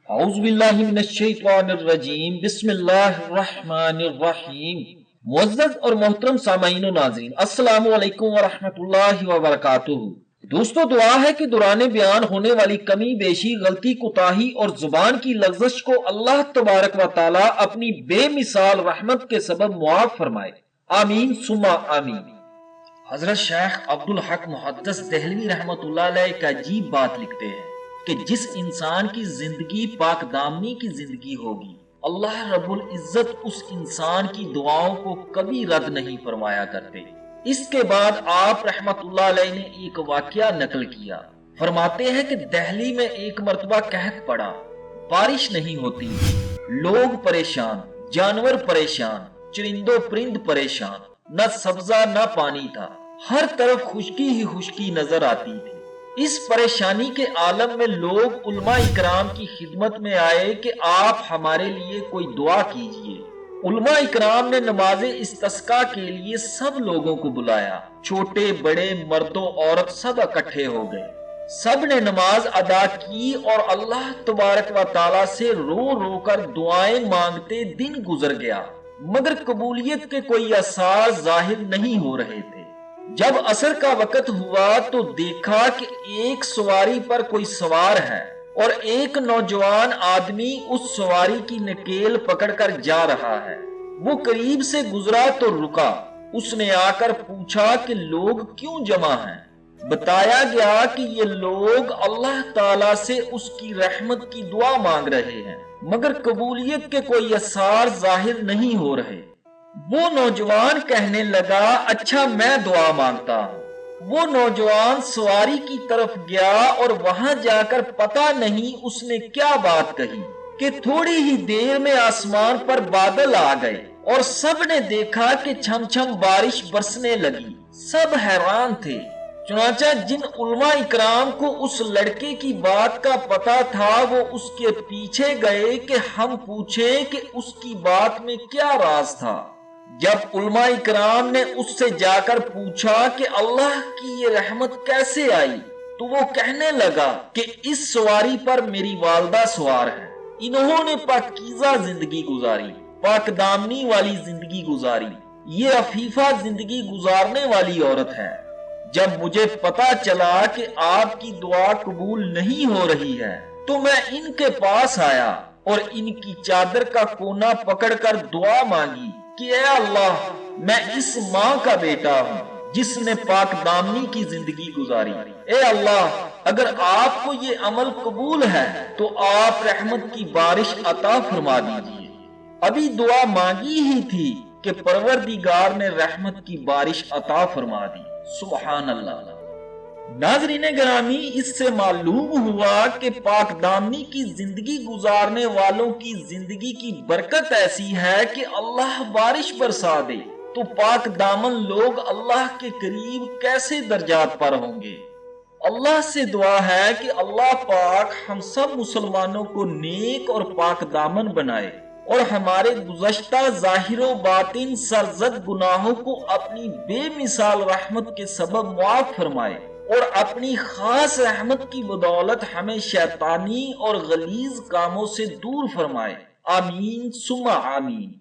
اعوذ باللہ من الشیطان الرجیم بسم اللہ الرحمن الرحیم۔ معزز اور محترم سامعین و ناظرین، السلام علیکم ورحمۃ اللہ وبرکاتہ۔ دوستو، دعا ہے کہ دوران بیان ہونے والی کمی بیشی، غلطی، کوتاہی اور زبان کی لغزش کو اللہ تبارک و تعالی اپنی بے مثال رحمت کے سبب معاف فرمائے، آمین ثم آمین۔ حضرت شیخ عبدالحق محدث دہلوی رحمۃ اللہ علیہ ایک عجیب بات لکھتے ہیں کہ جس انسان کی زندگی پاک دامنی کی زندگی ہوگی، اللہ رب العزت اس انسان کی دعاؤں کو کبھی رد نہیں فرمایا کرتے۔ اس کے بعد آپ رحمت اللہ علیہ نے ایک واقعہ نقل کیا۔ فرماتے ہیں کہ دہلی میں ایک مرتبہ قحط پڑا، بارش نہیں ہوتی، لوگ پریشان، جانور پریشان، چرند و پرند پریشان، نہ سبزہ نہ پانی تھا، ہر طرف خشکی ہی خشکی نظر آتی تھی۔ اس پریشانی کے عالم میں لوگ علماء اکرام کی خدمت میں آئے کہ آپ ہمارے لیے کوئی دعا کیجئے۔ علماء اکرام نے نماز استسقاء کے لیے سب لوگوں کو بلایا، چھوٹے بڑے مرد و عورت سب اکٹھے ہو گئے، سب نے نماز ادا کی اور اللہ تبارک و تعالی سے رو رو کر دعائیں مانگتے دن گزر گیا، مگر قبولیت کے کوئی آثار ظاہر نہیں ہو رہے تھے۔ جب عصر کا وقت ہوا تو دیکھا کہ ایک سواری پر کوئی سوار ہے اور ایک نوجوان آدمی اس سواری کی نکیل پکڑ کر جا رہا ہے۔ وہ قریب سے گزرا تو رکا، اس نے آ کر پوچھا کہ لوگ کیوں جمع ہیں؟ بتایا گیا کہ یہ لوگ اللہ تعالی سے اس کی رحمت کی دعا مانگ رہے ہیں، مگر قبولیت کے کوئی آثار ظاہر نہیں ہو رہے۔ وہ نوجوان کہنے لگا، اچھا میں دعا مانگتا ہوں۔ وہ نوجوان سواری کی طرف گیا اور وہاں جا کر پتہ نہیں اس نے کیا بات کہی کہ تھوڑی ہی دیر میں آسمان پر بادل آ گئے اور سب نے دیکھا کہ چھم چھم بارش برسنے لگی۔ سب حیران تھے۔ چنانچہ جن علماء اکرام کو اس لڑکے کی بات کا پتہ تھا وہ اس کے پیچھے گئے کہ ہم پوچھیں کہ اس کی بات میں کیا راز تھا۔ جب علماء اکرام نے اس سے جا کر پوچھا کہ اللہ کی یہ رحمت کیسے آئی، تو وہ کہنے لگا کہ اس سواری پر میری والدہ سوار ہے، انہوں نے پاکیزہ زندگی گزاری، پاک دامنی والی زندگی گزاری، یہ عفیفہ زندگی گزارنے والی عورت ہے۔ جب مجھے پتا چلا کہ آپ کی دعا قبول نہیں ہو رہی ہے تو میں ان کے پاس آیا اور ان کی چادر کا کونا پکڑ کر دعا مانگی کہ اے اللہ، میں اس ماں کا بیٹا ہوں جس نے پاک دامنی کی زندگی گزاری۔ اے اللہ، اگر آپ کو یہ عمل قبول ہے تو آپ رحمت کی بارش عطا فرما دیجیے۔ ابھی دعا مانگی ہی تھی کہ پروردگار نے رحمت کی بارش عطا فرما دی۔ سبحان اللہ۔ ناظرین گرامی، اس سے معلوم ہوا کہ پاک دامنی کی زندگی گزارنے والوں کی زندگی کی برکت ایسی ہے کہ اللہ بارش برسا دے تو پاک دامن لوگ اللہ کے قریب کیسے درجات پر ہوں گے۔ اللہ سے دعا ہے کہ اللہ پاک ہم سب مسلمانوں کو نیک اور پاک دامن بنائے اور ہمارے گزشتہ ظاہر و باطن سرزد گناہوں کو اپنی بے مثال رحمت کے سبب معاف فرمائے اور اپنی خاص رحمت کی بدولت ہمیں شیطانی اور غلیظ کاموں سے دور فرمائے، آمین ثم آمین۔